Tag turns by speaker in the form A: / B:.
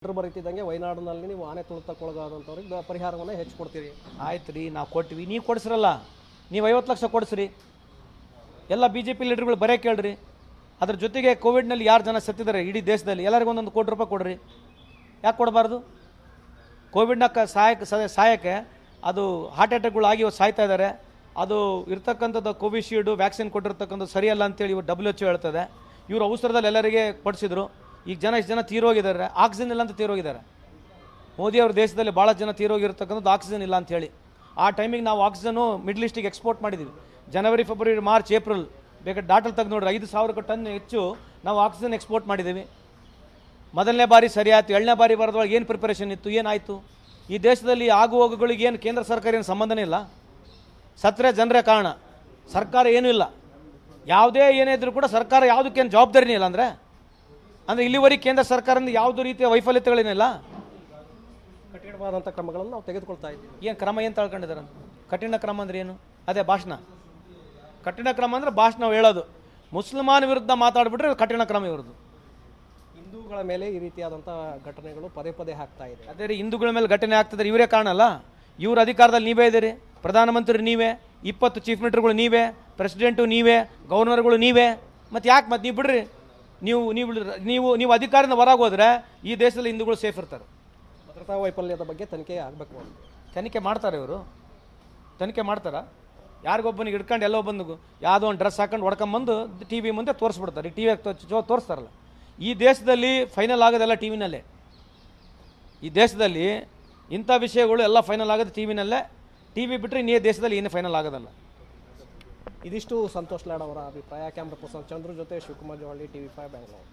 A: ಬರೀತಿದ್ದಂಗೆ ವಯನಾಡಿನಲ್ಲಿ ನೀವು ಆನೆ ತುಳಿತಕ್ಕೊಳಗಾದಂಥವ್ರಿಗೆ ಪರಿಹಾರವನ್ನು ಹೆಚ್ಚು ಕೊಡ್ತೀರಿ.
B: ಆಯ್ತು ರೀ, ನಾವು ಕೊಟ್ವಿ, ನೀವು ಕೊಡಿಸ್ರಲ್ಲ. ನೀವು 50 ಲಕ್ಷ ಕೊಡಿಸ್ರಿ, ಎಲ್ಲ ಬಿ ಜೆ ಪಿ ಲೀಡರ್ಗಳು ಬರೇ ಕೇಳ್ರಿ. ಅದ್ರ ಜೊತೆಗೆ ಕೋವಿಡ್ನಲ್ಲಿ ಯಾರು ಜನ ಸತ್ತಿದ್ದಾರೆ ಇಡೀ ದೇಶದಲ್ಲಿ, ಎಲ್ಲರಿಗೂ ಒಂದೊಂದು ಕೋಟಿ ರೂಪಾಯಿ ಕೊಡ್ರಿ. ಯಾಕೆ ಕೊಡಬಾರ್ದು? ಕೋವಿಡ್ನ ಸಹಾಯಕ್ಕೆ ಅದು ಹಾರ್ಟ್ ಅಟ್ಯಾಕ್ಗಳು ಆಗಿ ಸಾಯ್ತಾ ಇದ್ದಾರೆ. ಅದು ಇರ್ತಕ್ಕಂಥದ್ದು ಕೋವಿಶೀಲ್ಡು ವ್ಯಾಕ್ಸಿನ್ ಕೊಟ್ಟಿರ್ತಕ್ಕಂಥದ್ದು ಸರಿಯಲ್ಲ ಅಂತೇಳಿ ಇವರು WHO ಹೇಳ್ತದೆ. ಇವರು ಅವಸರದಲ್ಲಿ ಎಲ್ಲರಿಗೆ ಪಡಿಸಿದ್ರು. ಈಗ ಎಷ್ಟು ಜನ ತೀರೋಗಿದ್ದಾರೆ, ಆಕ್ಸಿಜನ್ ಇಲ್ಲ ಅಂತ ತೀರೋಗಿದ್ದಾರೆ. ಮೋದಿ ಅವ್ರ ದೇಶದಲ್ಲಿ ಭಾಳ ಜನ ತೀರೋಗಿರ್ತಕ್ಕಂಥದ್ದು ಆಕ್ಸಿಜನ್ ಇಲ್ಲ ಅಂಥೇಳಿ. ಆ ಟೈಮಿಗೆ ನಾವು ಆಕ್ಸಿಜನ್ನು ಮಿಡ್ಲ್ ಈಸ್ಟಿಗೆ ಎಕ್ಸ್ಪೋರ್ಟ್ ಮಾಡಿದ್ದೀವಿ. ಜನವರಿ, ಫೆಬ್ರವರಿ, ಮಾರ್ಚ್, ಏಪ್ರಿಲ್ ಬೇಕಾದ್ರೆ ಡಾಟಲ್ ತೆಗೆದು ನೋಡ್ರಿ, 5,000 ಟನ್ ಹೆಚ್ಚು ನಾವು ಆಕ್ಸಿಜನ್ ಎಕ್ಸ್ಪೋರ್ಟ್ ಮಾಡಿದ್ದೀವಿ. ಮೊದಲನೇ ಬಾರಿ ಸರಿ ಆಯಿತು, 2ನೇ ಬಾರಿ ಬರೋದ್ರೊಳಗೆ ಏನು ಪ್ರಿಪರೇಷನ್ ಇತ್ತು, ಏನಾಯಿತು? ಈ ದೇಶದಲ್ಲಿ ಆಗು ಹೋಗುಗಳಿಗೆ ಏನು ಕೇಂದ್ರ ಸರ್ಕಾರ ಏನು ಸಂಬಂಧನೇ ಇಲ್ಲ. ಸತ್ತರೆ ಜನರೇ ಕಾರಣ, ಸರ್ಕಾರ ಏನೂ ಇಲ್ಲ. ಯಾವುದೇ ಏನೇ ಇದ್ರೂ ಕೂಡ ಸರ್ಕಾರ ಯಾವುದಕ್ಕೇನು ಜವಾಬ್ದಾರಿನೇ ಇಲ್ಲ. ಅಂದರೆ ಇಲ್ಲಿವರೆಗೆ ಕೇಂದ್ರ ಸರ್ಕಾರದಿಂದ ಯಾವುದೇ ರೀತಿಯ ವೈಫಲ್ಯತೆಗಳೇನಿಲ್ಲ.
A: ಕಠಿಣವಾದಂಥ ಕ್ರಮಗಳನ್ನು ನಾವು ತೆಗೆದುಕೊಳ್ತಾ ಇದ್ದೀವಿ.
B: ಏನು ಕ್ರಮ ಏನು ತಳ್ಕೊಂಡಿದ್ದಾರೆ? ಕಠಿಣ ಕ್ರಮ ಅಂದರೆ ಏನು? ಅದೇ ಭಾಷಣ. ಕಠಿಣ ಕ್ರಮ ಅಂದರೆ ಭಾಷಣ ಹೇಳೋದು. ಮುಸಲ್ಮಾನ ವಿರುದ್ಧ ಮಾತಾಡಿಬಿಟ್ರೆ ಕಠಿಣ ಕ್ರಮ ಇವ್ರದ್ದು.
A: ಹಿಂದೂಗಳ ಮೇಲೆ ಈ ರೀತಿಯಾದಂಥ ಘಟನೆಗಳು ಪದೇ ಪದೇ ಆಗ್ತಾ ಇದೆ.
B: ಅದೇ ರೀ, ಹಿಂದೂಗಳ ಮೇಲೆ ಘಟನೆ ಆಗ್ತಿದ್ದಾರೆ, ಇವರೇ ಕಾರಣ ಅಲ್ಲ. ಇವ್ರ ಅಧಿಕಾರದಲ್ಲಿ ನೀವೇ ಇದ್ದೀರಿ, ಪ್ರಧಾನಮಂತ್ರಿ ನೀವೇ, 20 ಚೀಫ್ ಮಿನಿಸ್ಟರ್ಗಳು ನೀವೇ, ಪ್ರೆಸಿಡೆಂಟು ನೀವೇ, ಗವರ್ನರ್ಗಳು ನೀವೇ. ಮತ್ತು ಯಾಕೆ ಮತ್ತೆ ನೀವು ಬಿಡ್ರಿ? ನೀವು ಅಧಿಕಾರದಿಂದ ಹೊರಗೆ ಹೋದರೆ ಈ ದೇಶದಲ್ಲಿ ಹಿಂದೂಗಳು ಸೇಫ್ ಇರ್ತಾರೆ.
A: ಭದ್ರತಾ ವೈಫಲ್ಯದ ಬಗ್ಗೆ ತನಿಖೆ ಆಗಬೇಕು.
B: ತನಿಖೆ ಮಾಡ್ತಾರೆ ಇವರು, ತನಿಖೆ ಮಾಡ್ತಾರೆ. ಯಾರಿಗೊಬ್ಬನಿಗೆ ಹಿಡ್ಕೊಂಡು ಎಲ್ಲೋ ಬಂದು ಯಾವುದೋ ಒಂದು ಡ್ರೆಸ್ ಹಾಕೊಂಡು ಹೊಡ್ಕೊಂಬಂದು TV ಮುಂದೆ ತೋರಿಸ್ಬಿಡ್ತಾರೆ. ಈ TV ತೋರಿಸ್ತಾರಲ್ಲ. ಈ ದೇಶದಲ್ಲಿ ಫೈನಲ್ ಆಗೋದೆಲ್ಲ TVನಲ್ಲೇ. ಈ ದೇಶದಲ್ಲಿ ಇಂಥ ವಿಷಯಗಳು ಎಲ್ಲ ಫೈನಲ್ ಆಗೋದು TVನಲ್ಲೇ. TV ಬಿಟ್ಟರೆ ಇನ್ನೇ ದೇಶದಲ್ಲಿ ಏನು ಫೈನಲ್ ಆಗೋದಲ್ಲ.
A: ಇದಿಷ್ಟು ಸಂತೋಷ್ ಲಾಡ್ ಅವರ ಅಭಿಪ್ರಾಯ. ಕ್ಯಾಮ್ರಾ ಪರ್ಸನ್ ಚಂದ್ರು ಜೊತೆ ಶಿವಕುಮಾರ್ ಜೋಹಳ್ಳಿ, TV5 ಬೆಂಗಳೂರು.